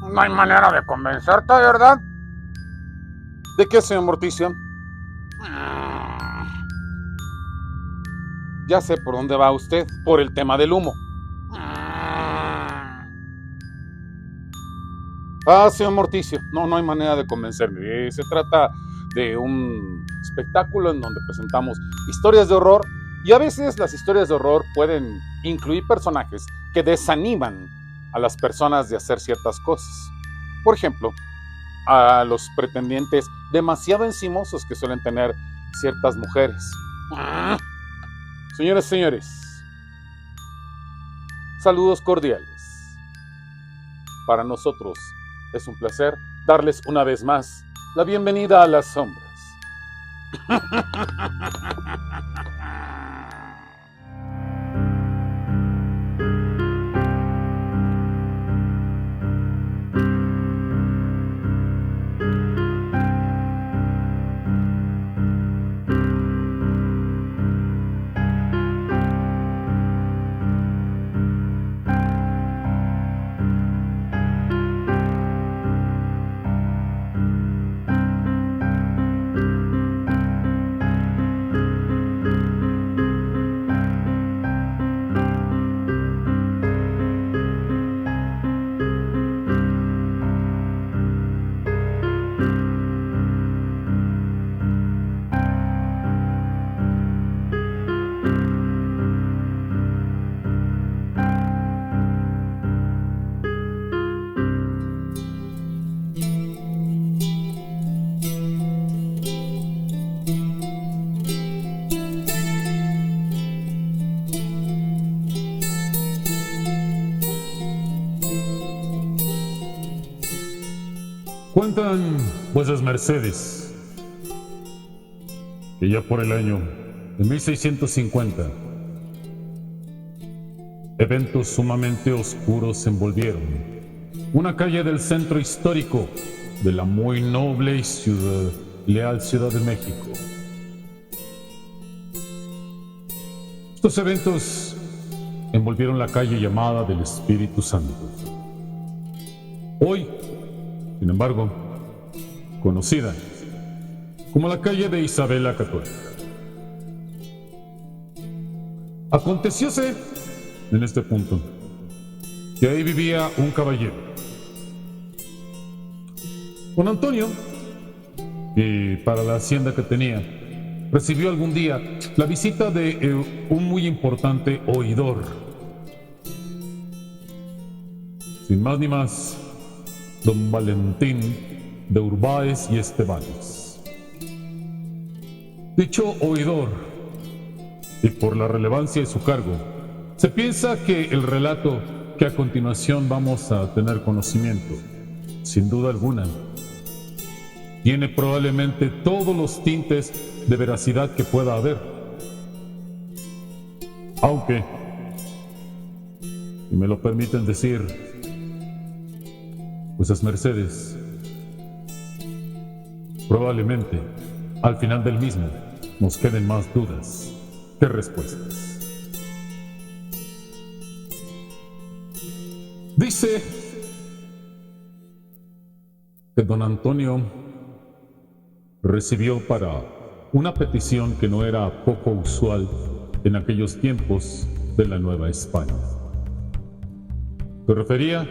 No hay manera de convencerte, ¿verdad? ¿De qué, señor Morticia? Mm, Ya sé por dónde va usted, por el tema del humo. mm. Ah, señor Morticio, no hay manera de convencerme. Se trata de un espectáculo en donde presentamos historias de horror y a veces las historias de horror pueden incluir personajes que desaniman a las personas de hacer ciertas cosas. Por ejemplo, a los pretendientes demasiado encimosos que suelen tener ciertas mujeres. Señores, señores, saludos cordiales. Para nosotros es un placer darles una vez más la bienvenida a las sombras. Cuentan vuesas mercedes que ya por el año de 1650 eventos sumamente oscuros envolvieron una calle del centro histórico de la muy noble y leal Ciudad de México. Estos eventos envolvieron la calle llamada del Espíritu Santo. Hoy, sin embargo, conocida como la calle de Isabel la Católica. Acontecióse en este punto que ahí vivía un caballero, don Antonio, y para la hacienda que tenía, recibió algún día la visita de un muy importante oidor. Sin más ni más, don Valentín de Urbáez y Estebanes. Dicho oidor, y por la relevancia de su cargo, se piensa que el relato que a continuación vamos a tener conocimiento, sin duda alguna, tiene probablemente todos los tintes de veracidad que pueda haber. Aunque, si me lo permiten decir, vuesas mercedes, probablemente al final del mismo nos queden más dudas que respuestas. Dice que don Antonio recibió para una petición que no era poco usual en aquellos tiempos de la Nueva España. Se refería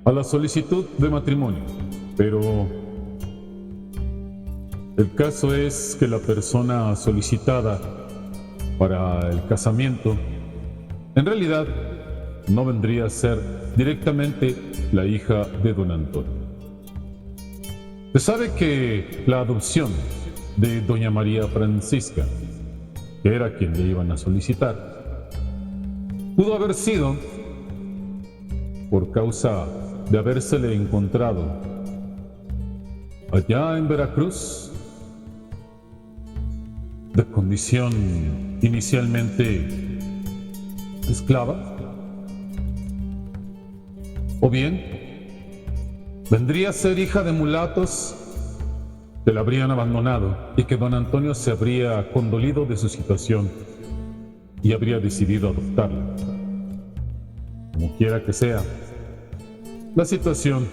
a la solicitud de matrimonio, pero el caso es que la persona solicitada para el casamiento en realidad no vendría a ser directamente la hija de don Antonio. Se sabe que la adopción de doña María Francisca, que era quien le iban a solicitar, pudo haber sido por causa de habérsele encontrado allá en Veracruz, de condición inicialmente esclava, o bien vendría a ser hija de mulatos que la habrían abandonado y que don Antonio se habría condolido de su situación y habría decidido adoptarla. Como quiera que sea, La situación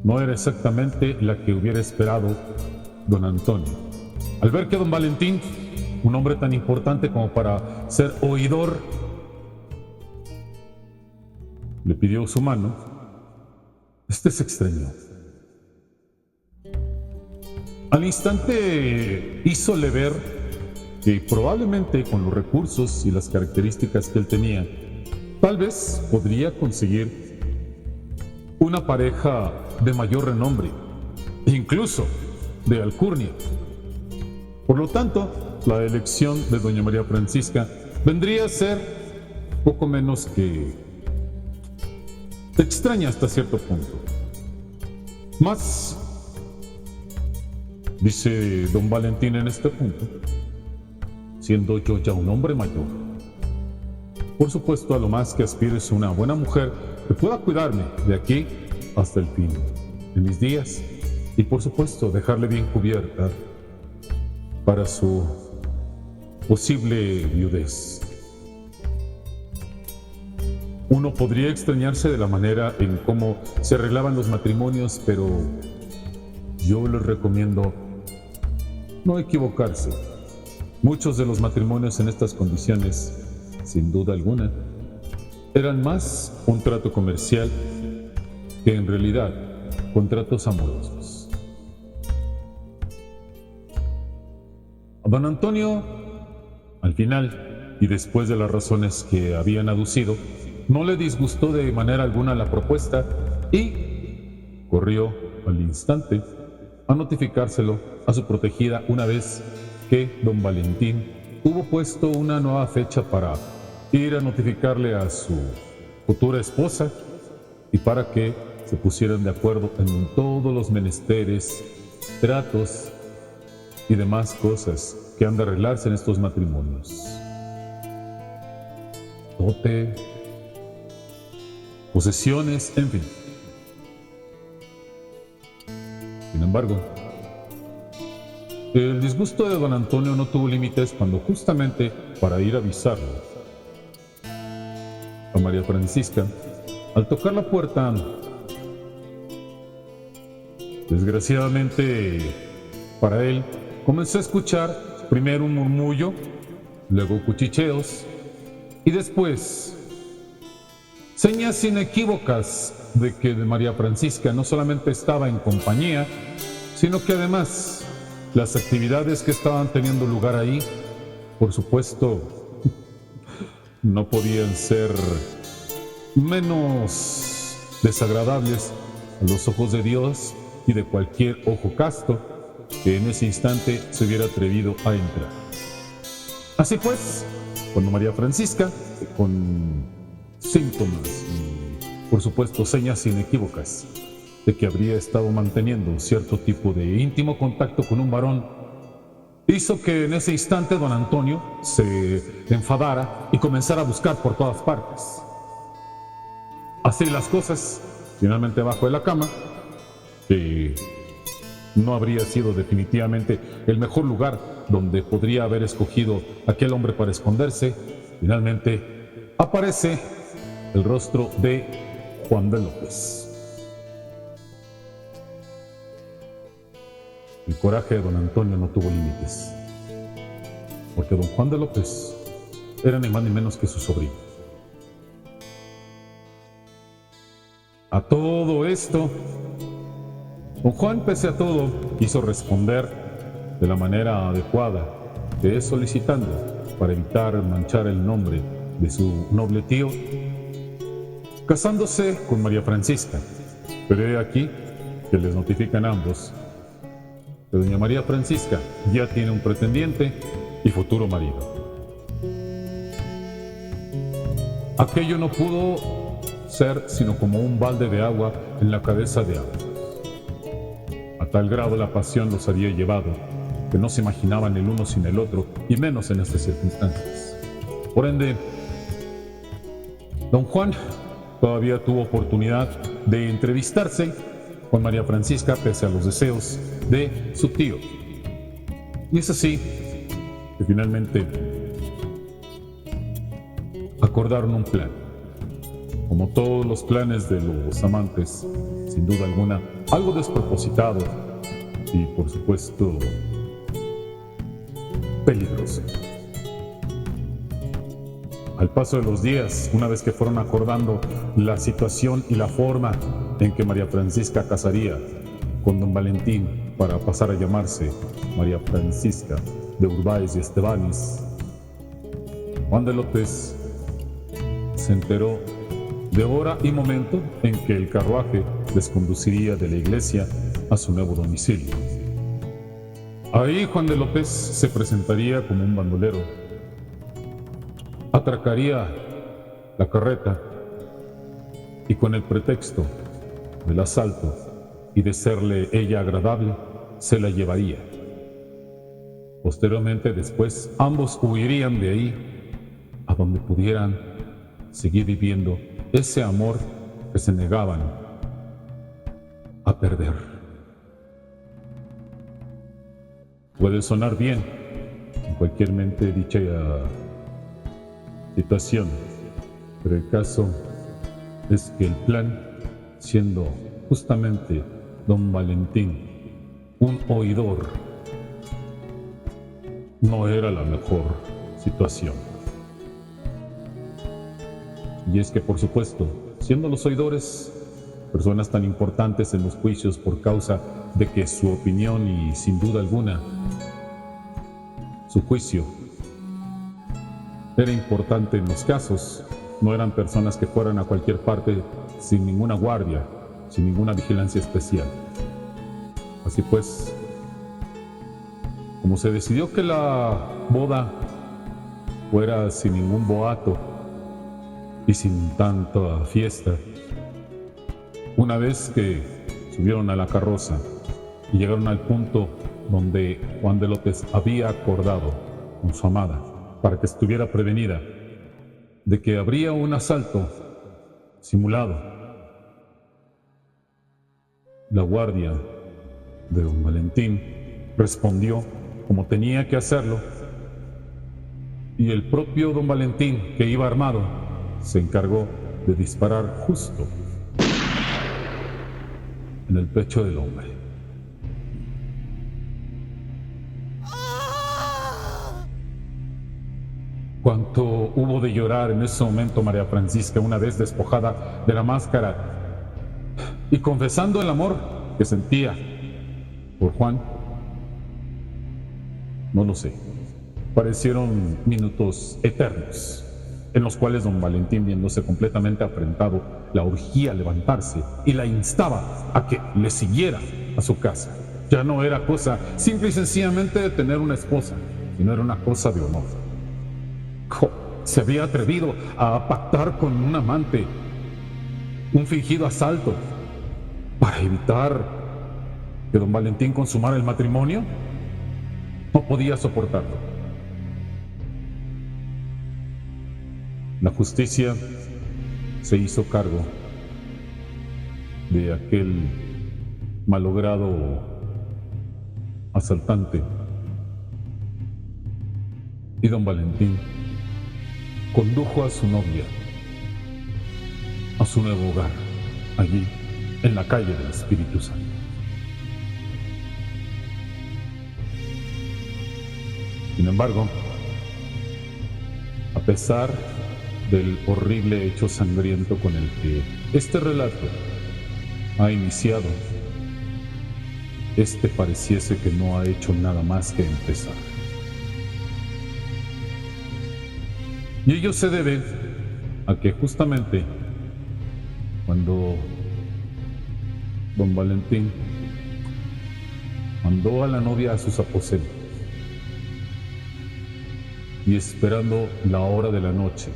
no era exactamente la que hubiera esperado don Antonio. Al ver que don Valentín, un hombre tan importante como para ser oidor, le pidió su mano, este se extrañó. Al instante hízole ver que probablemente con los recursos y las características que él tenía, tal vez podría conseguir una pareja de mayor renombre, incluso de alcurnia. Por lo tanto, la elección de doña María Francisca vendría a ser poco menos que extraña hasta cierto punto. Más, dice don Valentín en este punto, siendo yo ya un hombre mayor, por supuesto a lo más que aspiro es una buena mujer que pueda cuidarme de aquí hasta el fin de mis días y por supuesto dejarle bien cubierta para su posible viudez. Uno podría extrañarse de la manera en cómo se arreglaban los matrimonios, pero yo les recomiendo no equivocarse. Muchos de los matrimonios en estas condiciones, sin duda alguna, eran más un trato comercial que en realidad contratos amorosos. A don Antonio, al final, y después de las razones que habían aducido, no le disgustó de manera alguna la propuesta y corrió al instante a notificárselo a su protegida una vez que don Valentín hubo puesto una nueva fecha para ir a notificarle a su futura esposa y para que se pusieran de acuerdo en todos los menesteres, tratos y demás cosas que han de arreglarse en estos matrimonios. Dote, posesiones, en fin. Sin embargo, el disgusto de don Antonio no tuvo límites cuando justamente para ir a avisarlo a María Francisca, al tocar la puerta, desgraciadamente para él, comenzó a escuchar primero un murmullo, luego cuchicheos y después señas inequívocas de que María Francisca no solamente estaba en compañía, sino que además las actividades que estaban teniendo lugar ahí, por supuesto, no podían ser menos desagradables a los ojos de Dios y de cualquier ojo casto que en ese instante se hubiera atrevido a entrar. Así pues, cuando María Francisca, con síntomas y por supuesto señas inequívocas de que habría estado manteniendo cierto tipo de íntimo contacto con un varón, hizo que en ese instante don Antonio se enfadara y comenzara a buscar por todas partes. Así las cosas, finalmente abajo de la cama, que no habría sido definitivamente el mejor lugar donde podría haber escogido aquel hombre para esconderse, finalmente aparece el rostro de Juan de López. El coraje de don Antonio no tuvo límites, porque don Juan de López era ni más ni menos que su sobrino. A todo esto, don Juan, pese a todo, quiso responder de la manera adecuada, que es solicitando, para evitar manchar el nombre de su noble tío, casándose con María Francisca. Pero he aquí que les notifican ambos que doña María Francisca ya tiene un pretendiente y futuro marido. Aquello no pudo ser sino como un balde de agua en la cabeza de ambos. A tal grado la pasión los había llevado que no se imaginaban el uno sin el otro, y menos en estas circunstancias. Por ende, don Juan todavía tuvo oportunidad de entrevistarse con María Francisca pese a los deseos de su tío. Y es así que finalmente acordaron un plan. como todos los planes de los amantes, sin duda alguna, algo despropositado y, por supuesto, peligroso. Al paso de los días, una vez que fueron acordando la situación y la forma en que María Francisca casaría con don Valentín para pasar a llamarse María Francisca de Urbáez y Estebanis, Juan de López se enteró de hora y momento en que el carruaje les conduciría de la iglesia a su nuevo domicilio. Ahí Juan de López se presentaría como un bandolero, atracaría la carreta y con el pretexto del asalto y de serle ella agradable, se la llevaría. Posteriormente, después, ambos huirían de ahí a donde pudieran seguir viviendo ese amor que se negaban a perder. Puede sonar bien en cualquier mente dicha situación, pero el caso es que el plan, siendo justamente don Valentín un oidor, no era la mejor situación. Y es que, por supuesto, siendo los oidores personas tan importantes en los juicios por causa de que su opinión y, sin duda alguna, su juicio era importante en los casos, no eran personas que fueran a cualquier parte sin ninguna guardia, sin ninguna vigilancia especial. Así pues, como se decidió que la boda fuera sin ningún boato y sin tanta fiesta, una vez que subieron a la carroza y llegaron al punto donde Juan de López había acordado con su amada para que estuviera prevenida de que habría un asalto simulado, la guardia de don Valentín respondió como tenía que hacerlo, y el propio don Valentín, que iba armado, se encargó de disparar justo en el pecho del hombre. Cuánto hubo de llorar en ese momento María Francisca, una vez despojada de la máscara y confesando el amor que sentía por Juan. No lo sé. Parecieron minutos eternos, en los cuales don Valentín, viéndose completamente afrentado, la urgía a levantarse y la instaba a que le siguiera a su casa. Ya no era cosa simple y sencillamente de tener una esposa, sino era una cosa de honor. Se había atrevido a pactar con un amante un fingido asalto para evitar que don Valentín consumara el matrimonio. No podía soportarlo. La justicia se hizo cargo de aquel malogrado asaltante y don Valentín condujo a su novia a su nuevo hogar, allí en la calle del Espíritu Santo. Sin embargo, a pesar del horrible hecho sangriento con el que este relato ha iniciado, este pareciese que no ha hecho nada más que empezar. Y ello se debe a que justamente cuando don Valentín mandó a la novia a sus aposentos y esperando la hora de la noche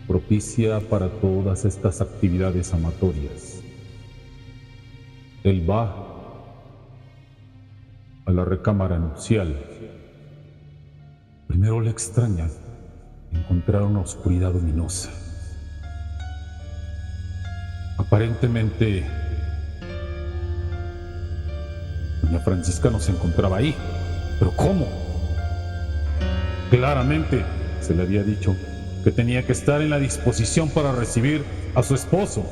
propicia para todas estas actividades amatorias, él va a la recámara nupcial. Primero le extraña encontrar una oscuridad luminosa. Aparentemente, doña Francisca no se encontraba ahí. ¿Pero cómo? Claramente se le había dicho que tenía que estar en la disposición para recibir a su esposo.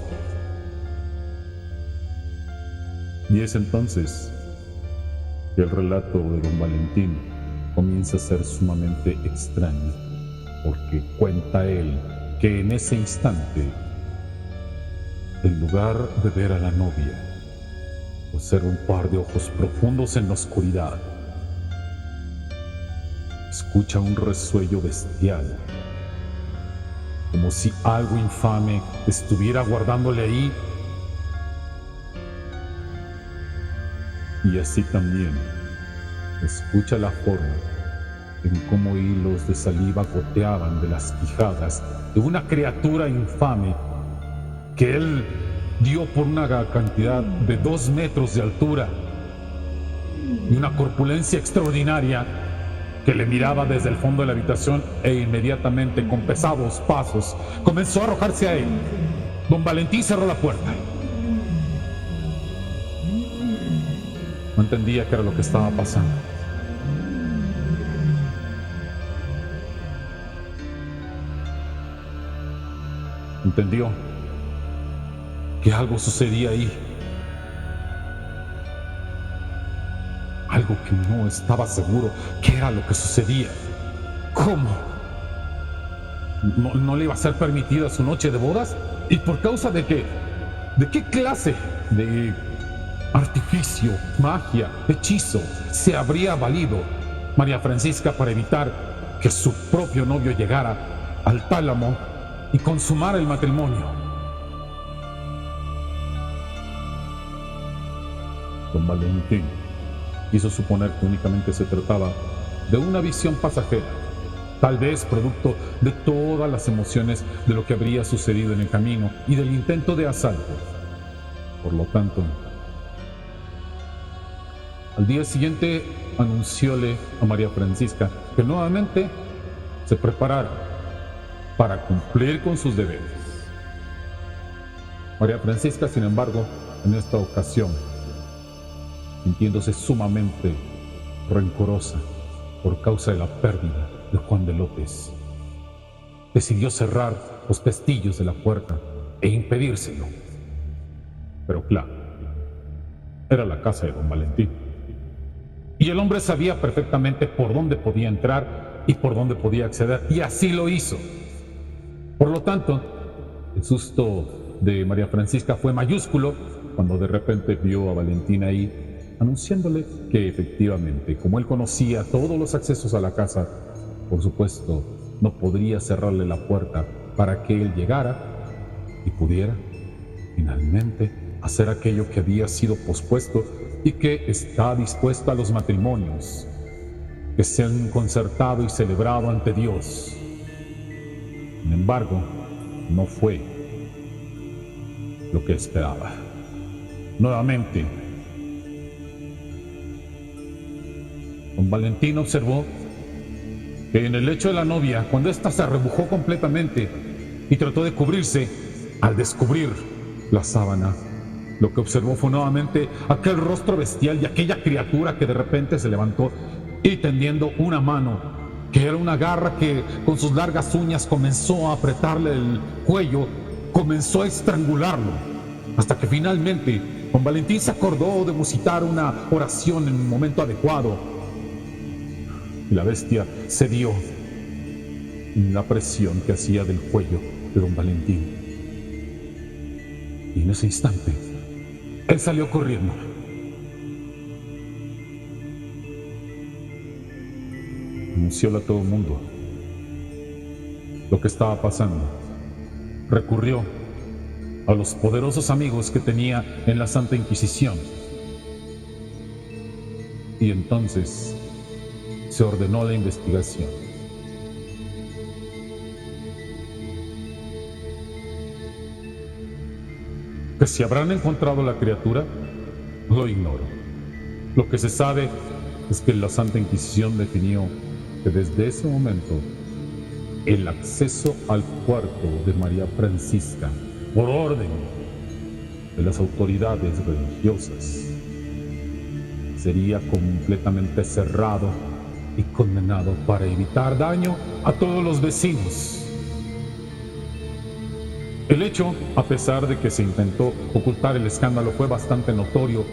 Y es entonces que el relato de don Valentín comienza a ser sumamente extraño, porque cuenta él que en ese instante, en lugar de ver a la novia, observa un par de ojos profundos en la oscuridad. Escucha un resuello bestial, como si algo infame estuviera guardándole ahí. Y así también escucha la forma en cómo hilos de saliva goteaban de las quijadas de una criatura infame que él dio por una cantidad de 2 metros de altura y una corpulencia extraordinaria que le miraba desde el fondo de la habitación e inmediatamente, con pesados pasos, comenzó a arrojarse a él. Don Valentín cerró la puerta. No entendía qué era lo que estaba pasando. Entendió que algo sucedía ahí. Algo que no estaba seguro qué era lo que sucedía. ¿Cómo? ¿No le iba a ser permitida su noche de bodas? ¿Y por causa de qué? ¿De qué clase de artificio, magia, hechizo se habría valido María Francisca para evitar que su propio novio llegara al tálamo y consumara el matrimonio? Don Valentín quiso suponer que únicamente se trataba de una visión pasajera, tal vez producto de todas las emociones de lo que habría sucedido en el camino y del intento de asalto. Por lo tanto, al día siguiente anuncióle a María Francisca que nuevamente se preparara para cumplir con sus deberes. María Francisca, sin embargo, en esta ocasión, sintiéndose sumamente rencorosa por causa de la pérdida de Juan de López, decidió cerrar los pestillos de la puerta e impedírselo. Pero claro, era la casa de don Valentín, y el hombre sabía perfectamente por dónde podía entrar y por dónde podía acceder, y así lo hizo. Por lo tanto, el susto de María Francisca fue mayúsculo cuando de repente vio a Valentín ahí, anunciándole que efectivamente, como él conocía todos los accesos a la casa, por supuesto, no podría cerrarle la puerta para que él llegara y pudiera finalmente hacer aquello que había sido pospuesto y que está dispuesto a los matrimonios que se han concertado y celebrado ante Dios. Sin embargo, no fue lo que esperaba. Nuevamente, don Valentín observó que en el lecho de la novia, cuando ésta se arrebujó completamente y trató de cubrirse, al descubrir la sábana, lo que observó fue nuevamente aquel rostro bestial y aquella criatura que de repente se levantó y tendiendo una mano, que era una garra que con sus largas uñas comenzó a apretarle el cuello, comenzó a estrangularlo, hasta que finalmente don Valentín se acordó de musitar una oración en un momento adecuado. Y la bestia cedió en la presión que hacía del cuello de don Valentín. Y en ese instante, él salió corriendo. Anuncióle a todo el mundo lo que estaba pasando. Recurrió a los poderosos amigos que tenía en la Santa Inquisición. Y entonces se ordenó la investigación. Que si habrán encontrado la criatura, lo ignoro. Lo que se sabe es que la Santa Inquisición definió que desde ese momento el acceso al cuarto de María Francisca, por orden de las autoridades religiosas, sería completamente cerrado y condenado para evitar daño a todos los vecinos. El hecho, a pesar de que se intentó ocultar el escándalo, fue bastante notorio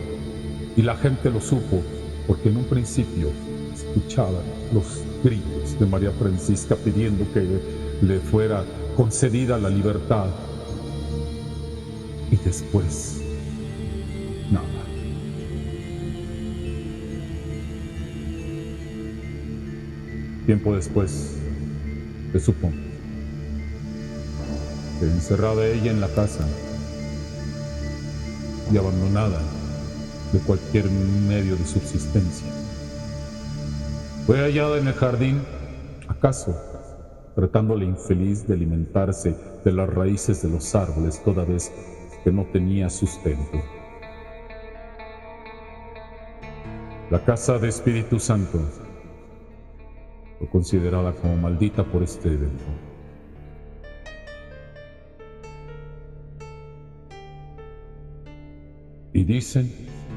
y la gente lo supo porque en un principio escuchaban los gritos de María Francisca pidiendo que le fuera concedida la libertad. Y después, nada. Tiempo después, se supo que encerrada ella en la casa y abandonada de cualquier medio de subsistencia, fue hallada en el jardín, acaso tratando la infeliz de alimentarse de las raíces de los árboles toda vez que no tenía sustento. La casa de Espíritu Santo fue considerada como maldita por este evento. Y dicen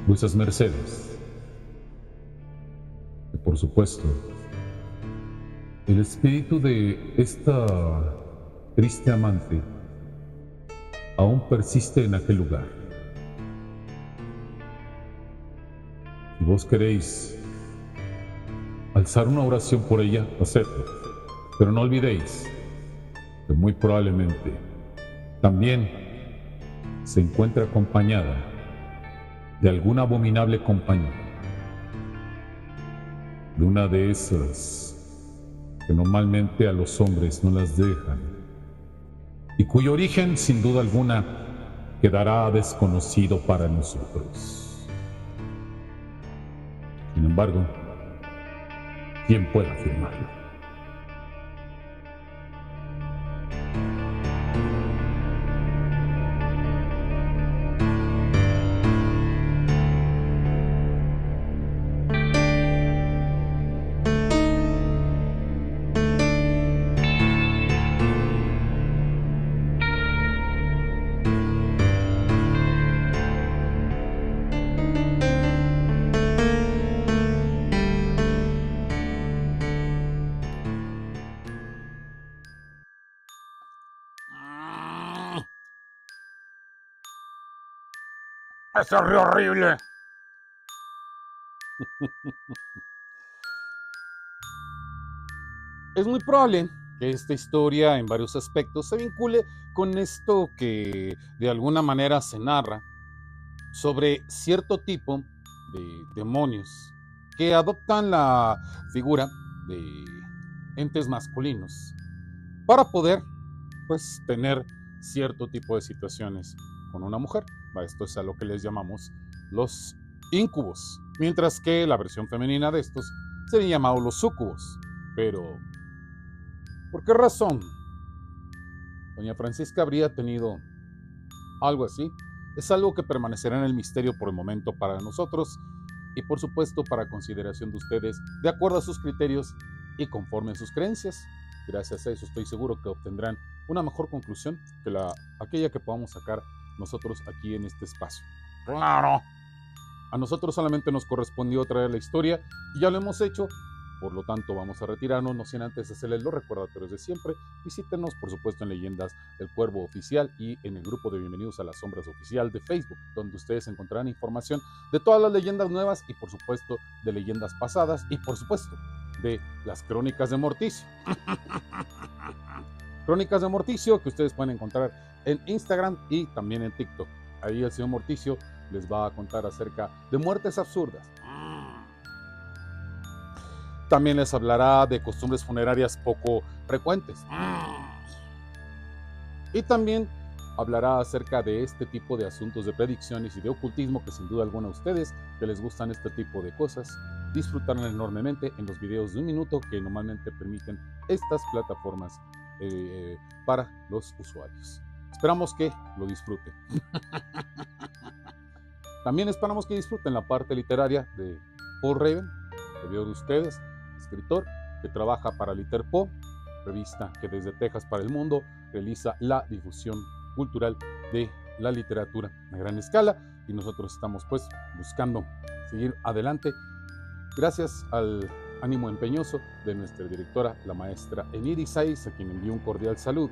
vuesas mercedes que, por supuesto, el espíritu de esta triste amante aún persiste en aquel lugar. Si vos queréis alzar una oración por ella, hacedlo. Pero no olvidéis que muy probablemente también se encuentra acompañada de alguna abominable compañía, de una de esas que normalmente a los hombres no las dejan y cuyo origen sin duda alguna quedará desconocido para nosotros. Sin embargo, ¿quién puede afirmarlo? Eso es horrible. Es muy probable que esta historia en varios aspectos se vincule con esto que de alguna manera se narra sobre cierto tipo de demonios que adoptan la figura de entes masculinos para poder, pues, tener cierto tipo de situaciones con una mujer. Esto es a lo que les llamamos los íncubos, mientras que la versión femenina de estos serían llamados los súcubos. Pero, ¿por qué razón doña Francisca habría tenido algo así? Es algo que permanecerá en el misterio por el momento para nosotros y por supuesto para consideración de ustedes, de acuerdo a sus criterios y conforme a sus creencias. Gracias a eso estoy seguro que obtendrán una mejor conclusión que aquella que podamos sacar nosotros aquí en este espacio. Claro. A nosotros solamente nos correspondió traer la historia y ya lo hemos hecho. Por lo tanto, vamos a retirarnos, no sin antes hacerles los recordatorios de siempre. Visítenos, por supuesto, en Leyendas del Cuervo Oficial y en el grupo de Bienvenidos a las Sombras Oficial de Facebook, donde ustedes encontrarán información de todas las leyendas nuevas y, por supuesto, de leyendas pasadas y, por supuesto, de las Crónicas de Morticio. Crónicas de Morticio que ustedes pueden encontrar en Instagram y también en TikTok. Ahí el señor Morticio les va a contar acerca de muertes absurdas. También les hablará de costumbres funerarias poco frecuentes. Y también hablará acerca de este tipo de asuntos de predicciones y de ocultismo que sin duda alguna a ustedes que les gustan este tipo de cosas disfrutarán enormemente en los videos de 1 minuto que normalmente permiten estas plataformas para los usuarios. Esperamos que lo disfruten. También esperamos que disfruten la parte literaria de Paul Raven, que veo de ustedes, escritor que trabaja para Literpo, revista que desde Texas para el mundo realiza la difusión cultural de la literatura a gran escala y nosotros estamos pues buscando seguir adelante gracias al ánimo empeñoso de nuestra directora, la maestra Eniri Saiz, a quien envío un cordial saludo.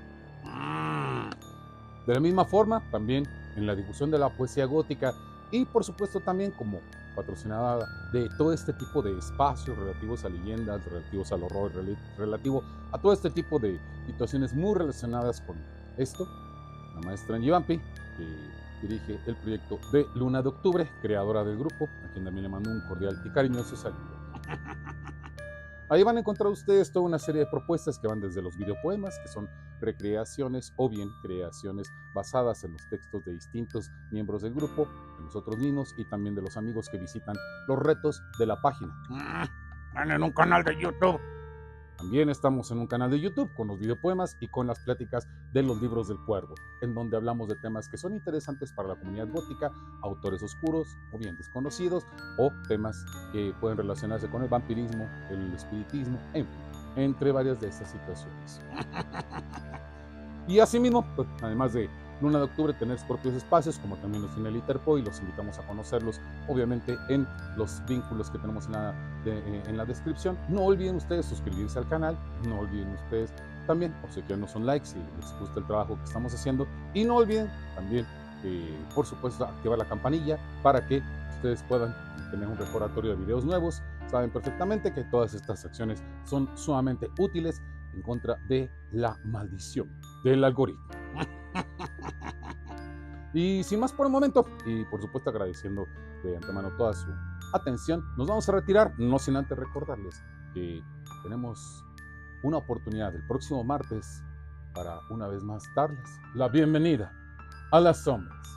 De la misma forma, también en la difusión de la poesía gótica y por supuesto también como patrocinada de todo este tipo de espacios relativos a leyendas, relativos al horror, relativo a todo este tipo de situaciones muy relacionadas con esto, la maestra Angie Vampi, que dirige el proyecto de Luna de Octubre, creadora del grupo, a quien también le mando un cordial y cariñoso saludo. Ahí van a encontrar ustedes toda una serie de propuestas que van desde los videopoemas, que son recreaciones o bien creaciones basadas en los textos de distintos miembros del grupo, de nosotros mismos y también de los amigos que visitan los retos de la página. En un canal de YouTube. También estamos en un canal de YouTube con los videopoemas y con las pláticas de los libros del cuervo, en donde hablamos de temas que son interesantes para la comunidad gótica, autores oscuros o bien desconocidos, o temas que pueden relacionarse con el vampirismo, el espiritismo, en fin, entre varias de estas situaciones. Y asimismo, pues, además de Luna de Octubre, tener sus propios espacios, como también los tiene el Interpo, y los invitamos a conocerlos, obviamente, en los vínculos que tenemos en la descripción. No olviden ustedes suscribirse al canal, no olviden ustedes también obsequiarnos un like si les gusta el trabajo que estamos haciendo, y no olviden también, por supuesto, activar la campanilla para que ustedes puedan tener un recordatorio de videos nuevos. Saben perfectamente que todas estas acciones son sumamente útiles en contra de la maldición del algoritmo. Y sin más por el momento, y por supuesto agradeciendo de antemano toda su atención, nos vamos a retirar, no sin antes recordarles que tenemos una oportunidad el próximo martes para una vez más darles la bienvenida a las sombras.